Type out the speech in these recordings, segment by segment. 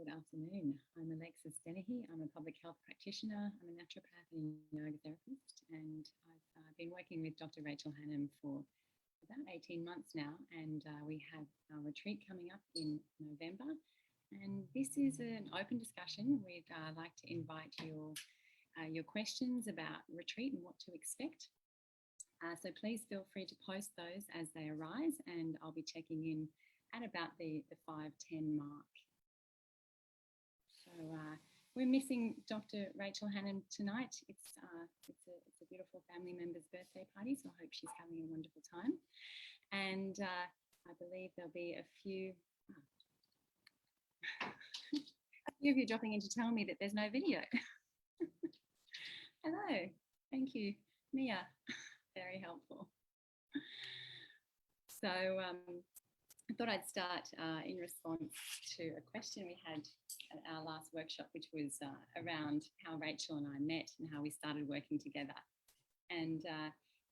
Good afternoon. I'm Alexis Dennehy. I'm a public health practitioner. I'm a naturopath and yoga therapist, and I've been working with Dr. Rachel Hannam for about 18 months now, and we have our retreat coming up in November. And this is an open discussion. We'd like to invite your questions about retreat and what to expect. So please feel free to post those as they arise, and I'll be checking in at about the 5:10 mark. So we're missing Dr. Rachel Hannam tonight. It's a beautiful family member's birthday party, so I hope she's having a wonderful time. And I believe there'll be a few of you dropping in to tell me that there's no video. Hello, thank you, Mia. Very helpful. So I thought I'd start in response to a question we had at our last workshop, which was around how Rachel and I met and how we started working together. And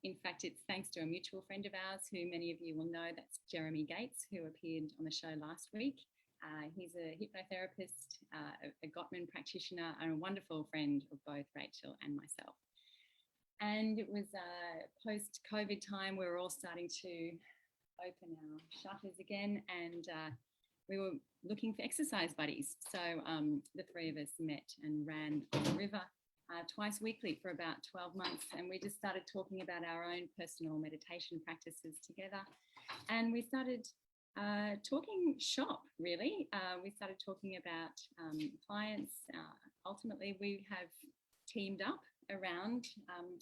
in fact, it's thanks to a mutual friend of ours who many of you will know. That's Jeremy Gates, who appeared on the show last week. He's a hypnotherapist, a Gottman practitioner, and a wonderful friend of both Rachel and myself. And it was post-COVID time. We were all starting to open our shutters again, and we were looking for exercise buddies. So the three of us met and ran on the river twice weekly for about 12 months. And we just started talking about our own personal meditation practices together. And we started talking shop, really. We started talking about clients. Ultimately, we have teamed up around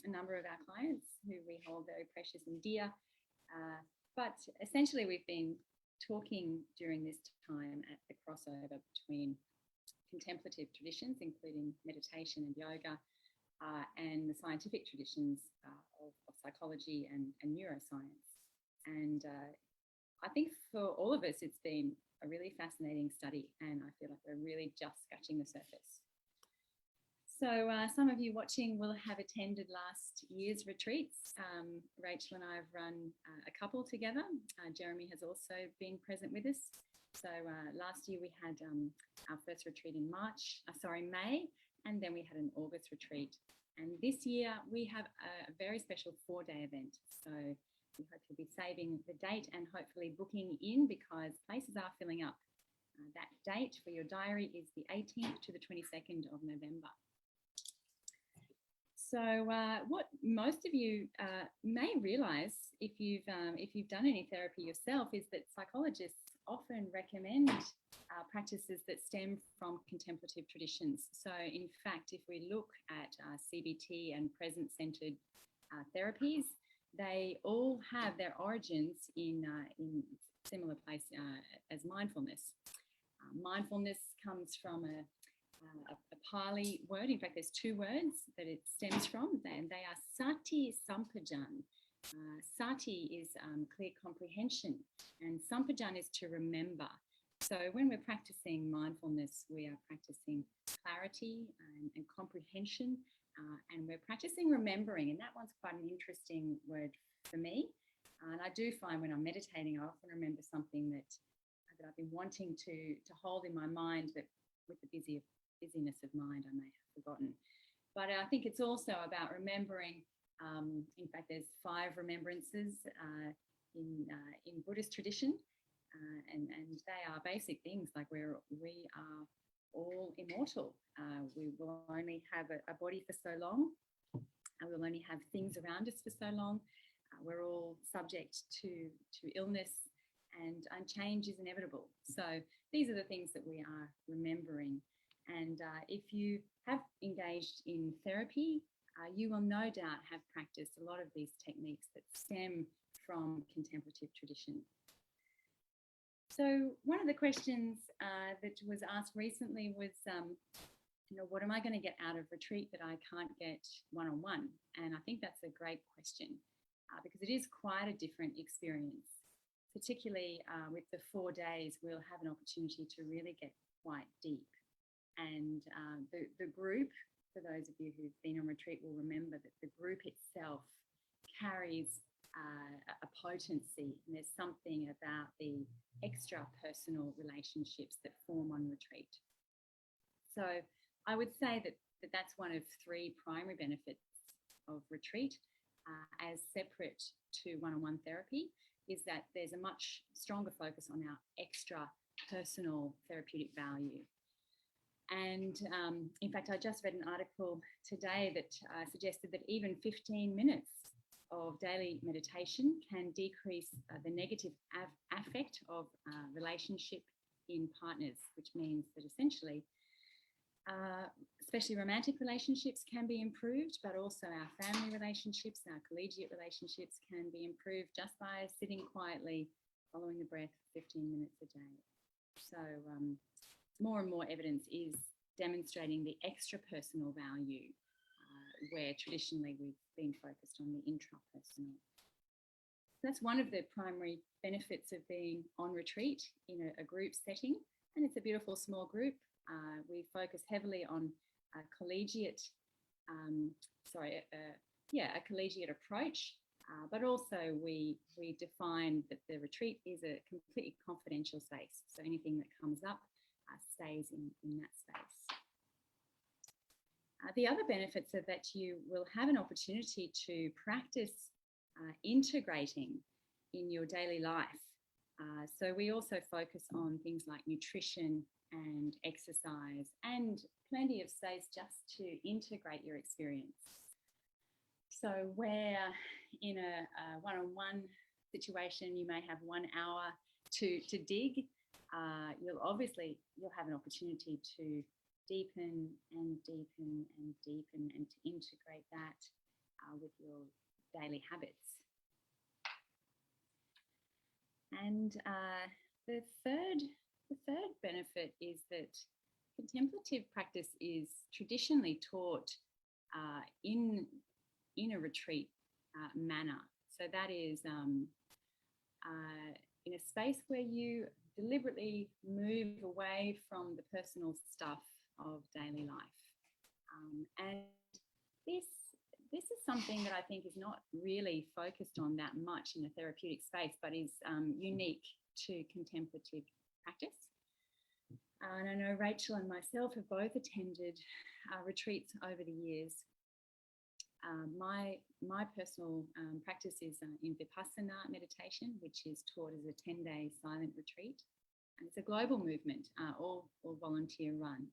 a number of our clients who we hold very precious and dear. But essentially, we've been talking during this time at the crossover between contemplative traditions, including meditation and yoga, and the scientific traditions of psychology and neuroscience. And I think for all of us, it's been a really fascinating study, and I feel like we're really just scratching the surface. So some of you watching will have attended last year's retreats. Rachel and I have run a couple together. Jeremy has also been present with us. So last year we had our first retreat in May, and then we had an August retreat. And this year we have a very special 4-day event. So we hope you'll be saving the date and hopefully booking in, because places are filling up. That date for your diary is the 18th to the 22nd of November. So what most of you may realise if you've done any therapy yourself is that psychologists often recommend practices that stem from contemplative traditions. So in fact, if we look at CBT and present-centered therapies, they all have their origins in similar place as mindfulness. Mindfulness comes from a Pali word. In fact, there's 2 words that it stems from, and they are sati sampajan. Sati is clear comprehension, and sampajan is to remember. So when we're practicing mindfulness, we are practicing clarity and comprehension, and we're practicing remembering, and that one's quite an interesting word for me. And I do find when I'm meditating, I often remember something that I've been wanting to hold in my mind, that with the busyness of mind I may have forgotten. But I think it's also about remembering. In fact, there's 5 remembrances in Buddhist tradition, and they are basic things like we are all immortal. We will only have a body for so long, and we'll only have things around us for so long. We're all subject to illness, and change is inevitable. So these are the things that we are remembering. And if you have engaged in therapy, you will no doubt have practiced a lot of these techniques that stem from contemplative tradition. So one of the questions that was asked recently was, what am I going to get out of retreat that I can't get one-on-one? And I think that's a great question, because it is quite a different experience. Particularly with the 4 days, we'll have an opportunity to really get quite deep. And the group, for those of you who've been on retreat, will remember that the group itself carries a potency. And there's something about the extra personal relationships that form on retreat So I would say that that's one of three primary benefits of retreat, as separate to one-on-one therapy, is that there's a much stronger focus on our extra personal therapeutic value. And in fact, I just read an article today that suggested that even 15 minutes of daily meditation can decrease the negative affect of relationship in partners, which means that essentially, especially romantic relationships can be improved, but also our family relationships, our collegiate relationships can be improved just by sitting quietly, following the breath 15 minutes a day. So more and more evidence is demonstrating the extra personal value, where traditionally we've been focused on the intrapersonal. That's one of the primary benefits of being on retreat in a group setting, and it's a beautiful small group. We focus heavily on a collegiate approach, but also we define that the retreat is a completely confidential space. So anything that comes up stays in that space. The other benefits are that you will have an opportunity to practice integrating in your daily life. So we also focus on things like nutrition and exercise, and plenty of space just to integrate your experience. So where in a one-on-one situation you may have 1 hour to dig, you'll have an opportunity to deepen and deepen and deepen, and to integrate that with your daily habits. And the third benefit is that contemplative practice is traditionally taught in a retreat manner. So that is in a space where you deliberately move away from the personal stuff of daily life. And this is something that I think is not really focused on that much in a therapeutic space, but is unique to contemplative practice. And I know Rachel and myself have both attended retreats over the years. My personal practice is in Vipassana meditation, which is taught as a 10-day silent retreat. And it's a global movement, all volunteer run.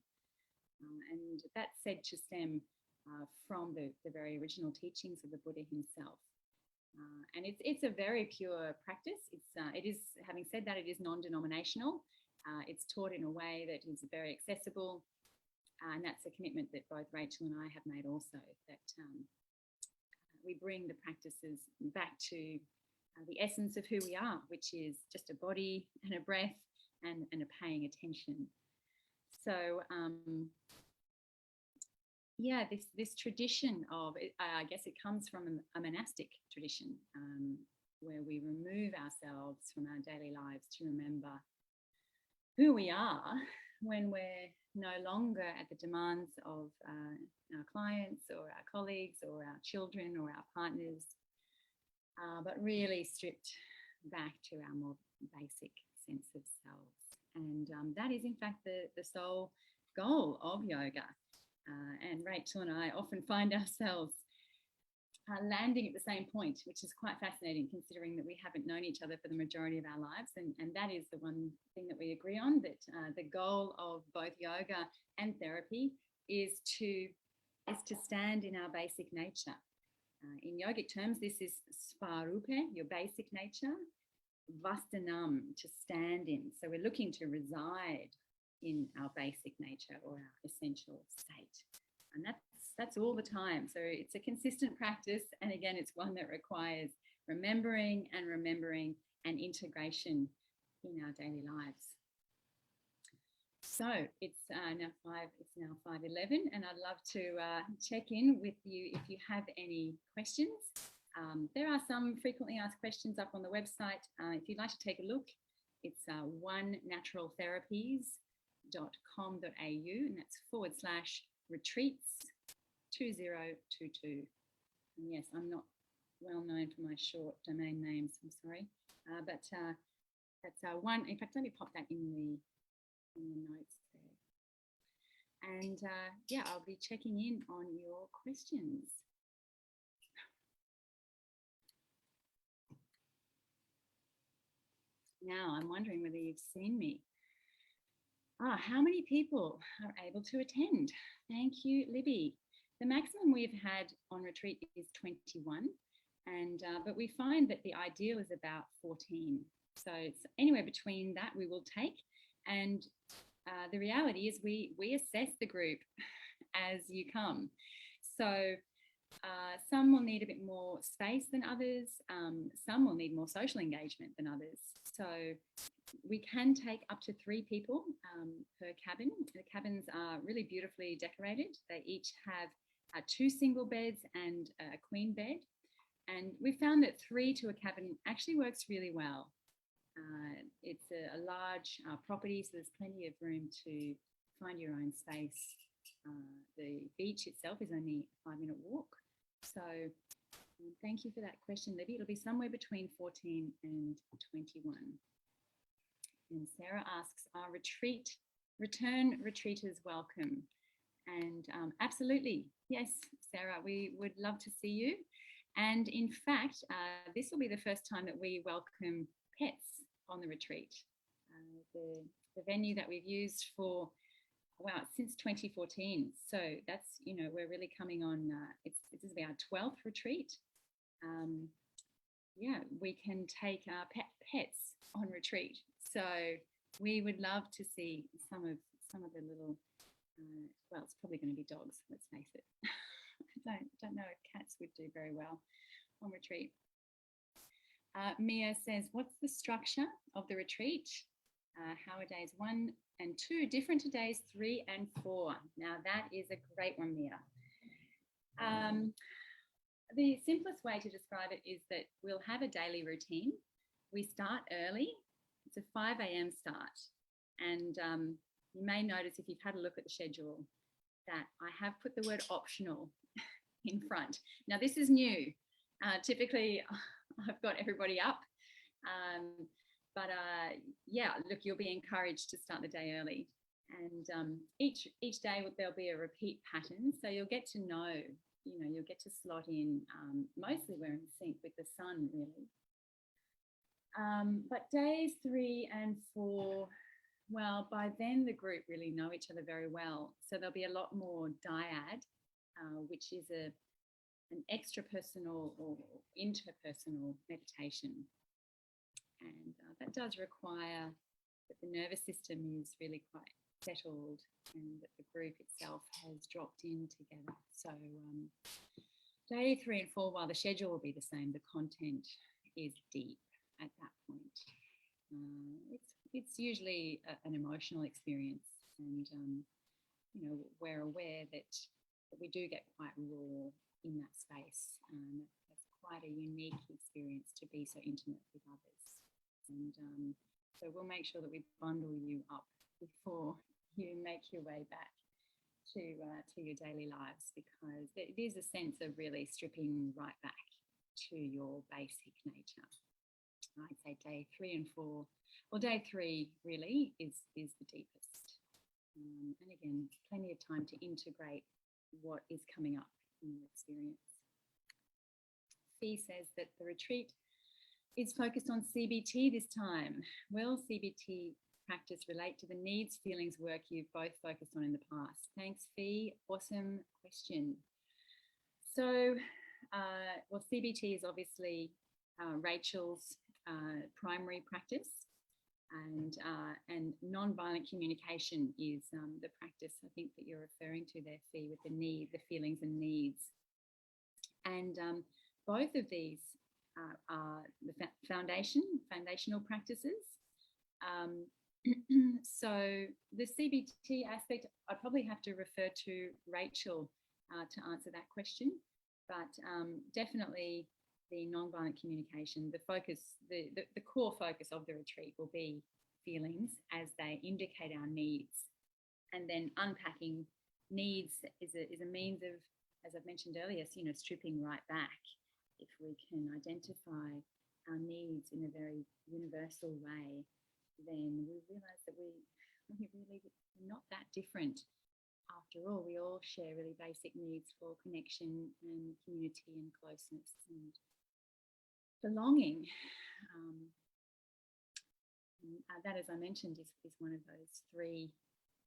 And that's said to stem from the very original teachings of the Buddha himself. And it's a very pure practice. It is, having said that, it is non-denominational. It's taught in a way that is very accessible. And that's a commitment that both Rachel and I have made also, that we bring the practices back to the essence of who we are, which is just a body and a breath and a paying attention. So this tradition of, I guess it comes from a monastic tradition, where we remove ourselves from our daily lives to remember who we are when we're no longer at the demands of our clients or our colleagues or our children or our partners, but really stripped back to our more basic sense of selves. And that is in fact the sole goal of yoga. And Rachel and I often find ourselves landing at the same point, which is quite fascinating considering that we haven't known each other for the majority of our lives. And that is the one thing that we agree on, that the goal of both yoga and therapy is to stand in our basic nature. In yogic terms, this is svarupe, your basic nature, vastanam, to stand in. So we're looking to reside in our basic nature or our essential state. And that's all the time. So it's a consistent practice. And again, it's one that requires remembering and integration in our daily lives. So it's now 5:11, and I'd love to check in with you if you have any questions. There are some frequently asked questions up on the website. If you'd like to take a look, it's onenaturaltherapies.com.au, and that's /retreats 2022. And yes, I'm not well known for my short domain names, I'm sorry. But that's one. In fact, let me pop that in the notes there. And yeah, I'll be checking in on your questions. Now, I'm wondering whether you've seen me. How many people are able to attend? Thank you, Libby. The maximum we've had on retreat is 21, but we find that the ideal is about 14. So it's anywhere between that we will take. And the reality is we assess the group as you come. So some will need a bit more space than others. Some will need more social engagement than others. So we can take up to 3 people per cabin. The cabins are really beautifully decorated. They each have 2 single beds and a queen bed. And we found that 3 to a cabin actually works really well. It's a large property, so there's plenty of room to find your own space. The beach itself is only a 5-minute walk. So thank you for that question, Libby. It'll be somewhere between 14 and 21. And Sarah asks, are return retreaters welcome? And absolutely, yes, Sarah, we would love to see you. And in fact, this will be the first time that we welcome pets on the retreat. The venue that we've used for, wow, since 2014. So that's, you know, we're really coming on, this is our 12th retreat. Yeah, we can take our pets on retreat. So we would love to see some of the little, well, it's probably going to be dogs, let's face it. I don't know if cats would do very well on retreat. Mia says, what's the structure of the retreat? How are days 1 and 2 different to days 3 and 4? Now that is a great one, Mia. The simplest way to describe it is that we'll have a daily routine. We start early. It's a 5 a.m. start. And you may notice if you've had a look at the schedule that I have put the word optional in front. Now this is new. Typically I've got everybody up. But yeah, look, you'll be encouraged to start the day early. And each day there'll be a repeat pattern. So you'll get to know, you know, you'll get to slot in. Mostly we're in sync with the sun, really. But days 3 and 4, well, by then the group really know each other very well. So there'll be a lot more dyad, which is an extrapersonal or interpersonal meditation. And that does require that the nervous system is really quite settled and that the group itself has dropped in together. So day 3 and 4, while the schedule will be the same, the content is deep at that point. It's usually an emotional experience, and you know, we're aware that we do get quite raw in that space. That's quite a unique experience to be so intimate with others. And so we'll make sure that we bundle you up before you make your way back to your daily lives, because it is a sense of really stripping right back to your basic nature. I'd say day 3 and 4, well, day 3 really is the deepest. And again, plenty of time to integrate what is coming up in your experience. Fee says that the retreat is focused on CBT this time. Will CBT practice relate to the needs, feelings work you've both focused on in the past? Thanks, Fee. Awesome question. So, well, CBT is obviously Rachel's primary practice, and non-violent communication is the practice I think that you're referring to there, Fee, with the feelings and needs. And both of these are the foundational practices. So the CBT aspect, I'd probably have to refer to Rachel to answer that question, but definitely the non-violent communication, the focus, the core focus of the retreat will be feelings as they indicate our needs, and then unpacking needs is a means of, as I've mentioned earlier, you know, stripping right back. If we can identify our needs in a very universal way, then we realise that we really are not that different after all, we all share really basic needs for connection and community and closeness and belonging. That, as I mentioned, is one of those 3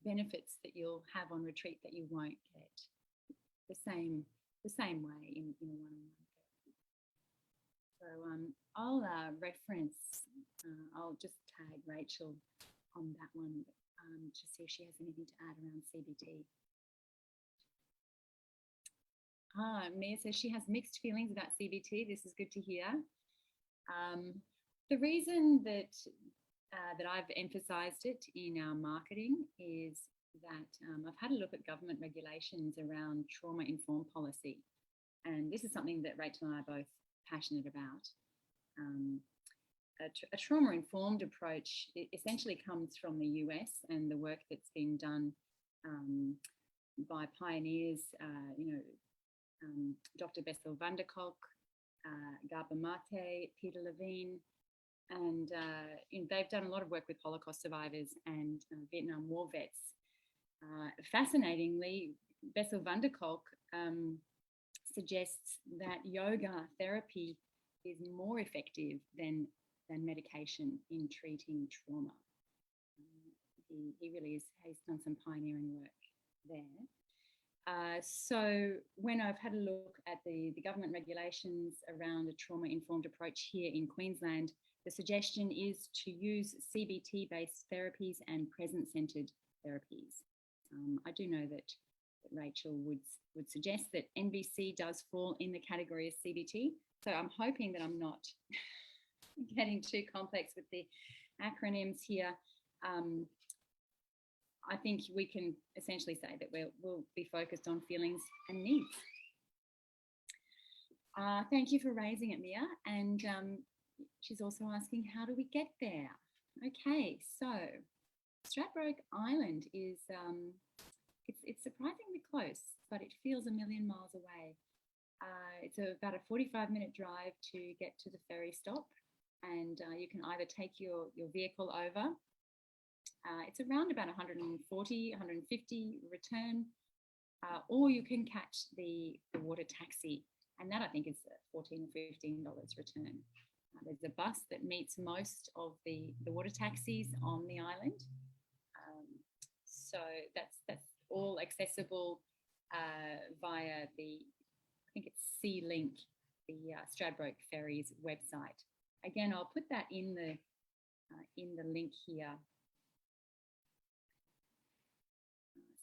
benefits that you'll have on retreat that you won't get the same way in a one-on-one therapy. So I'll reference, I'll just tag Rachel on that one to see if she has anything to add around CBT. Mia says she has mixed feelings about CBT. This is good to hear. The reason that I've emphasised it in our marketing is that I've had a look at government regulations around trauma-informed policy. And this is something that Rachel and I are both passionate about. A trauma-informed approach essentially comes from the US and the work that's been done by pioneers, Dr. Bessel van der Kolk, Gabor Mate, Peter Levine, and they've done a lot of work with Holocaust survivors and Vietnam War vets. Fascinatingly, Bessel van der Kolk suggests that yoga therapy is more effective than medication in treating trauma. He really is, he's done some pioneering work there. So when I've had a look at the government regulations around a trauma-informed approach here in Queensland, the suggestion is to use CBT-based therapies and present-centered therapies. I do know that Rachel would suggest that NVC does fall in the category of CBT. So I'm hoping that I'm not getting too complex with the acronyms here. I think we can essentially say that we'll be focused on feelings and needs. Thank you for raising it, Mia. And she's also asking, how do we get there? Okay, so Stradbroke Island is, it's surprisingly close, but it feels a million miles away. It's about a 45-minute drive to get to the ferry stop, and you can either take your vehicle over. It's around about 140, 150 return, or you can catch the water taxi, and that I think is $14 or $15 return. There's a bus that meets most of the water taxis on the island. So that's all accessible via I think it's Sea-Link, the Stradbroke Ferries website. Again, I'll put that in the link here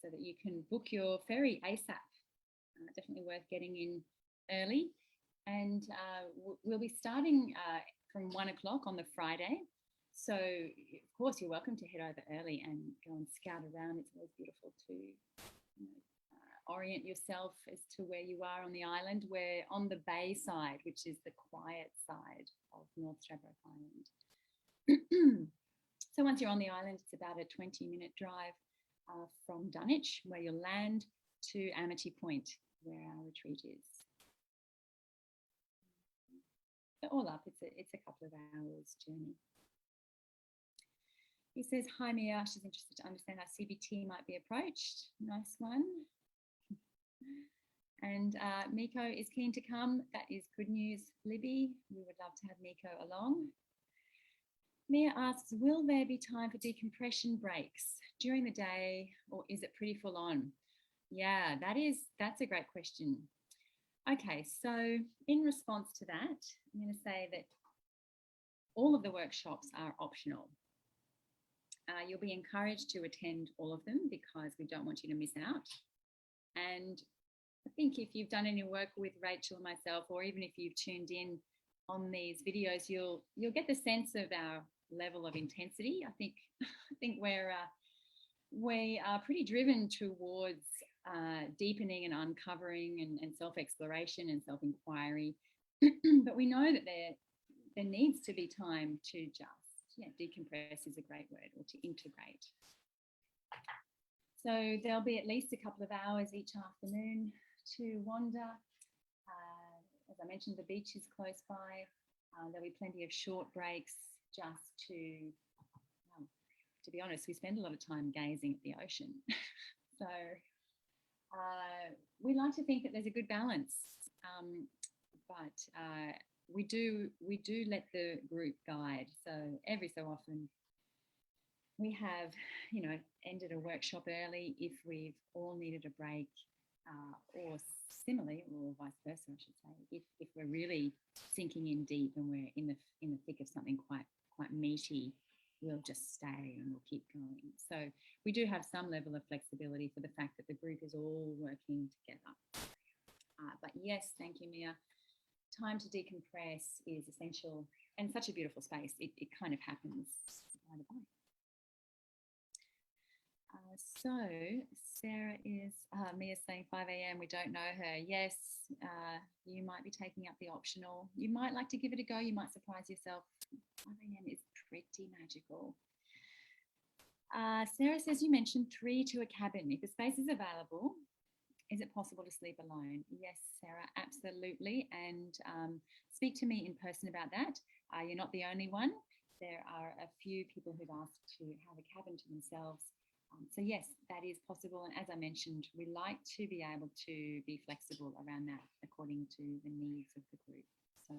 so that you can book your ferry ASAP. Definitely worth getting in early. And we'll be starting from 1 o'clock on the Friday. So, of course, you're welcome to head over early and go and scout around. It's always beautiful to orient yourself as to where you are on the island. We're on the bay side, which is the quiet side of North Stradbroke Island. So once you're on the island, it's about a 20-minute drive from Dunwich, where you'll land, to Amity Point, where our retreat is. So all up, it's a couple of hours journey. He says, hi Mia, she's interested to understand how CBT might be approached. Nice one. And Miko is keen to come. That is good news, Libby. We would love to have Miko along. Mia asks, will there be time for decompression breaks during the day, or is it pretty full on? Yeah, that's a great question. Okay, so in response to that, I'm going to say that all of the workshops are optional. You'll be encouraged to attend all of them because we don't want you to miss out. And I think if you've done any work with Rachel and myself, or even if you've tuned in on these videos, you'll get the sense of our level of intensity. I think we are pretty driven towards deepening and uncovering and self-exploration and self-inquiry. But we know that there needs to be time to just, decompress is a great word, or to integrate. So there'll be at least a couple of hours each afternoon to wander. As I mentioned, the beach is close by. There'll be plenty of short breaks just to be honest, we spend a lot of time gazing at the ocean. So We like to think that there's a good balance, but we do let the group guide. So every so often we have, ended a workshop early if we've all needed a break, or similarly, or vice versa, I should say, if we're really sinking in deep and we're in the thick of something quite meaty, we'll just stay and we'll keep going. So we do have some level of flexibility for the fact that the group is all working together. But yes, thank you, Mia. Time to decompress is essential, and such a beautiful space. It kind of happens by the by. So Sarah is, Mia's saying 5 a.m. We don't know her. Yes, you might be taking up the optional. You might like to give it a go. You might surprise yourself. 5 a.m. is pretty magical. Sarah says you mentioned 3 to a cabin. If the space is available, is it possible to sleep alone? Yes, Sarah, absolutely. And speak to me in person about that. You're not the only one. There are a few people who've asked to have a cabin to themselves. So yes, that is possible. And as I mentioned, we like to be able to be flexible around that according to the needs of the group. So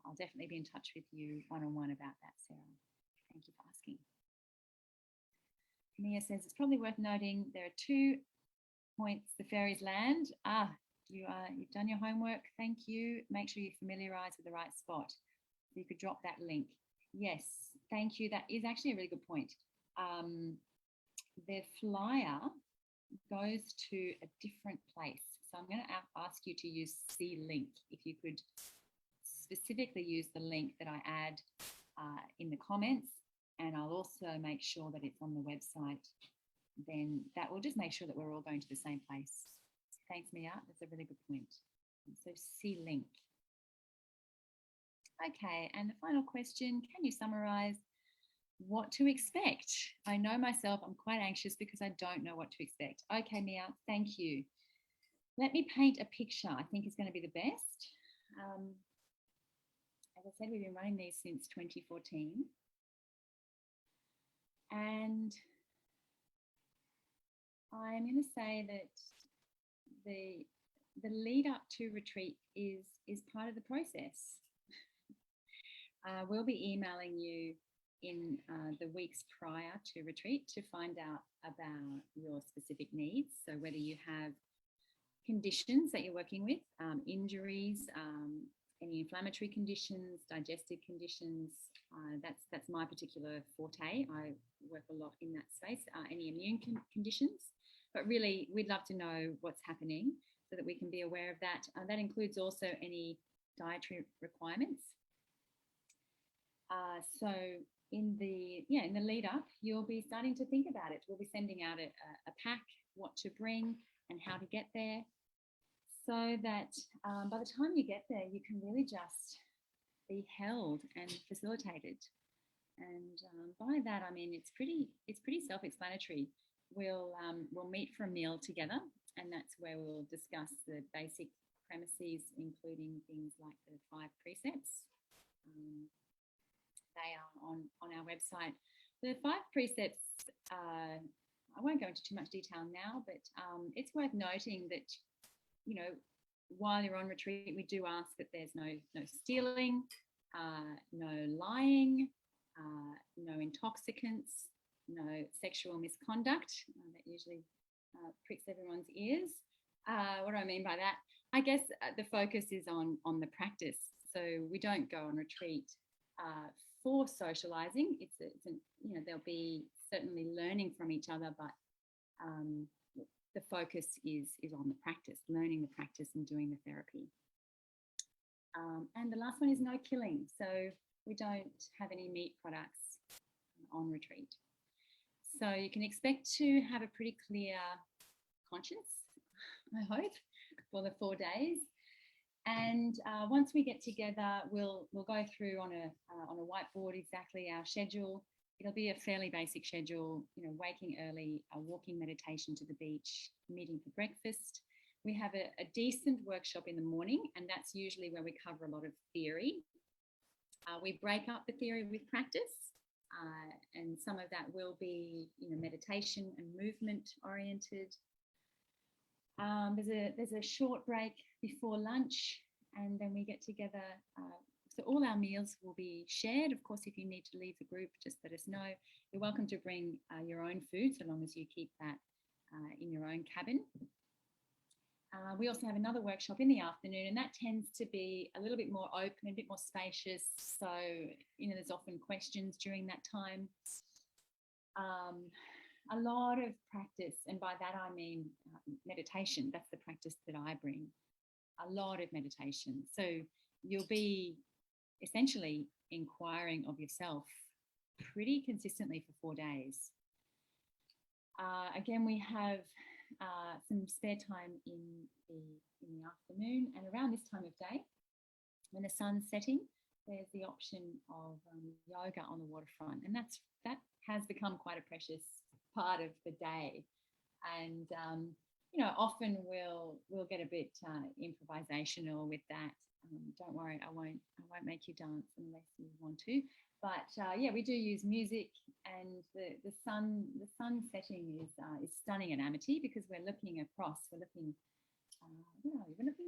I'll definitely be in touch with you one-on-one about that, Sarah. Thank you for asking. Mia says it's probably worth noting there are 2 points the fairies land. You've done your homework. Thank you. Make sure you familiarise with the right spot. You could drop that link. Yes, thank you. That is actually a really good point. The flyer goes to a different place. So I'm going to ask you to use C-Link. If you could specifically use the link that I add in the comments, and I'll also make sure that it's on the website, then that will just make sure that we're all going to the same place. Thanks, Mia. That's a really good point. So C-Link. Okay, and the final question, can you summarise what to expect? I know myself, I'm quite anxious because I don't know what to expect. Okay, Mia, thank you. Let me paint a picture I think is going to be the best. As I said, we've been running these since 2014. And I'm going to say that the lead up to retreat is part of the process. We'll be emailing you in the weeks prior to retreat to find out about your specific needs. So whether you have conditions that you're working with, injuries, any inflammatory conditions, digestive conditions, that's my particular forte. I work a lot in that space, any immune conditions. But really, we'd love to know what's happening so that we can be aware of that. That includes also any dietary requirements. So in the lead up, you'll be starting to think about it. We'll be sending out a pack, what to bring and how to get there, so that by the time you get there, you can really just be held and facilitated. And by that, I mean it's pretty self-explanatory. We'll meet for a meal together, and that's where we'll discuss the basic premises, including things like the 5 precepts. They are on our website. The 5 precepts, I won't go into too much detail now, but it's worth noting that, while you're on retreat, we do ask that there's no stealing, no lying, no intoxicants, no sexual misconduct. That usually pricks everyone's ears. What do I mean by that? I guess the focus is on the practice. So we don't go on retreat for socializing. There'll be certainly learning from each other, but the focus is on the practice, learning the practice and doing the therapy. And the last one is no killing. So we don't have any meat products on retreat. So you can expect to have a pretty clear conscience, I hope, for the 4 days. And once we get together, we'll go through on a whiteboard exactly our schedule. It'll be a fairly basic schedule, waking early, a walking meditation to the beach, meeting for breakfast. We have a decent workshop in the morning, and that's usually where we cover a lot of theory. We break up the theory with practice, and some of that will be, meditation and movement oriented. There's a short break before lunch, and then we get together. So all our meals will be shared. Of course, if you need to leave the group, just let us know. You're welcome to bring your own food, so long as you keep that in your own cabin. We also have another workshop in the afternoon, and that tends to be a little bit more open, a bit more spacious. So, there's often questions during that time. A lot of practice, and by that I mean meditation. That's the practice that I bring. A lot of meditation. So you'll be essentially inquiring of yourself pretty consistently for 4 days. Again, we have some spare time in the afternoon, and around this time of day, when the sun's setting, there's the option of yoga on the waterfront, and that has become quite a precious part of the day. And often we'll get a bit improvisational with that. Don't worry, I won't make you dance unless you want to. But we do use music, and the sun setting is stunning at Amity, because we're looking across. We're looking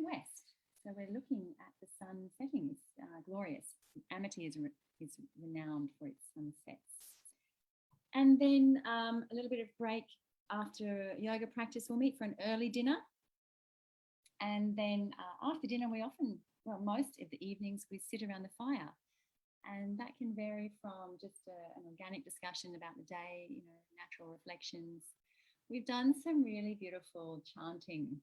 west, so we're looking at the sun setting. It's glorious. Amity is renowned for its sunsets. And then a little bit of break after yoga practice. We'll meet for an early dinner, and then after dinner most of the evenings we sit around the fire. And that can vary from just an organic discussion about the day, natural reflections. We've done some really beautiful chanting,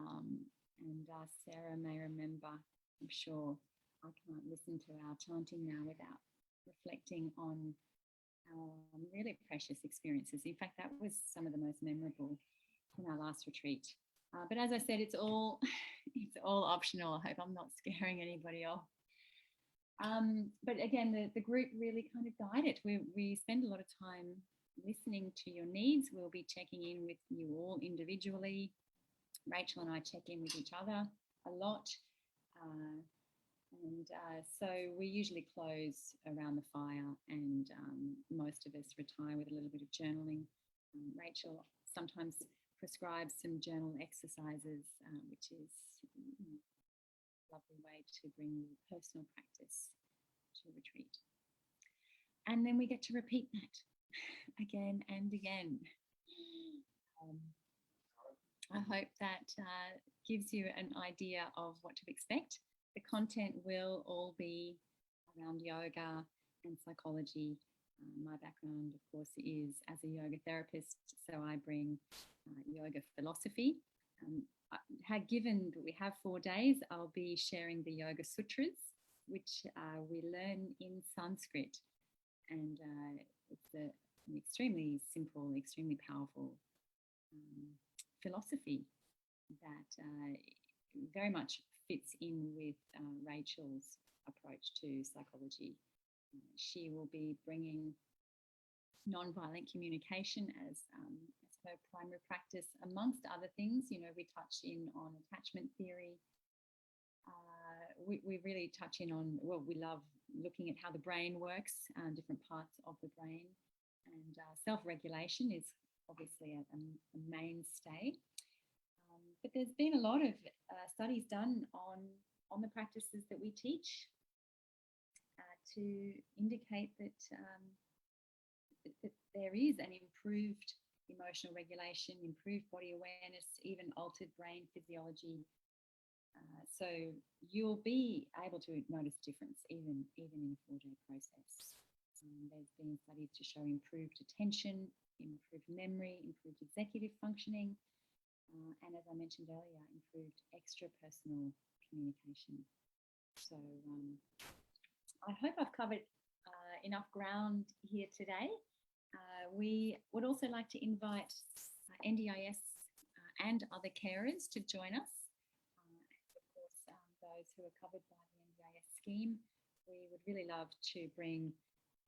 and Sarah may remember, I'm sure. I can't listen to our chanting now without reflecting on our really precious experiences. In fact, that was some of the most memorable from our last retreat. But as I said, it's all optional. I hope I'm not scaring anybody off. But again, the group really kind of guide it. We spend a lot of time listening to your needs. We'll be checking in with you all individually. Rachel and I check in with each other a lot. So we usually close around the fire, and most of us retire with a little bit of journaling. Rachel sometimes prescribes some journal exercises, which is a lovely way to bring personal practice to retreat. And then we get to repeat that again and again. I hope that gives you an idea of what to expect. The content will all be around yoga and psychology. My background, of course, is as a yoga therapist, so I bring yoga philosophy. Given that we have 4 days, I'll be sharing the Yoga Sutras, which we learn in Sanskrit. And it's an extremely simple, extremely powerful philosophy that very much fits in with Rachel's approach to psychology. She will be bringing non-violent communication as her primary practice, amongst other things. We touch in on attachment theory. We really touch in on, we love looking at how the brain works, different parts of the brain, and self-regulation is obviously a mainstay. But there's been a lot of studies done on the practices that we teach to indicate that there is an improved emotional regulation, improved body awareness, even altered brain physiology. So you'll be able to notice difference even in a 4-day process. There's been studies to show improved attention, improved memory, improved executive functioning, and as I mentioned earlier, improved extrapersonal communication. So I hope I've covered enough ground here today. We would also like to invite NDIS and other carers to join us. Of course, those who are covered by the NDIS scheme, we would really love to bring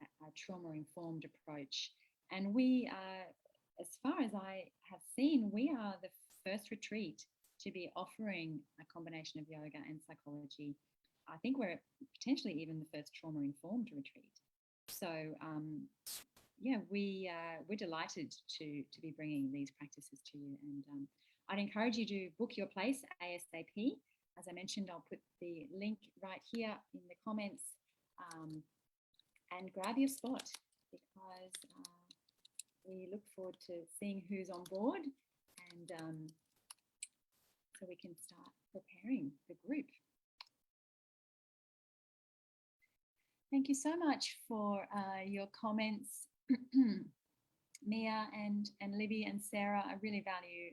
a trauma-informed approach. And we, as far as I have seen, we are the first retreat to be offering a combination of yoga and psychology. I think we're potentially even the first trauma-informed retreat. So we're delighted to be bringing these practices to you. And I'd encourage you to book your place ASAP. As I mentioned, I'll put the link right here in the comments, and grab your spot, because we look forward to seeing who's on board, and so we can start preparing the group. Thank you so much for your comments, Mia and Libby and Sarah. I really value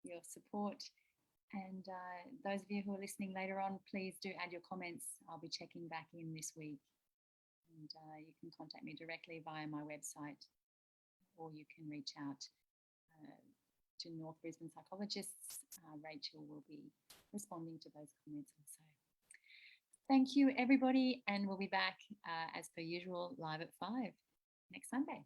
your support. And those of you who are listening later on, please do add your comments. I'll be checking back in this week. And you can contact me directly via my website, or you can reach out to North Brisbane psychologists. Rachel will be responding to those comments also. Thank you, everybody, and we'll be back as per usual live at 5 next Sunday.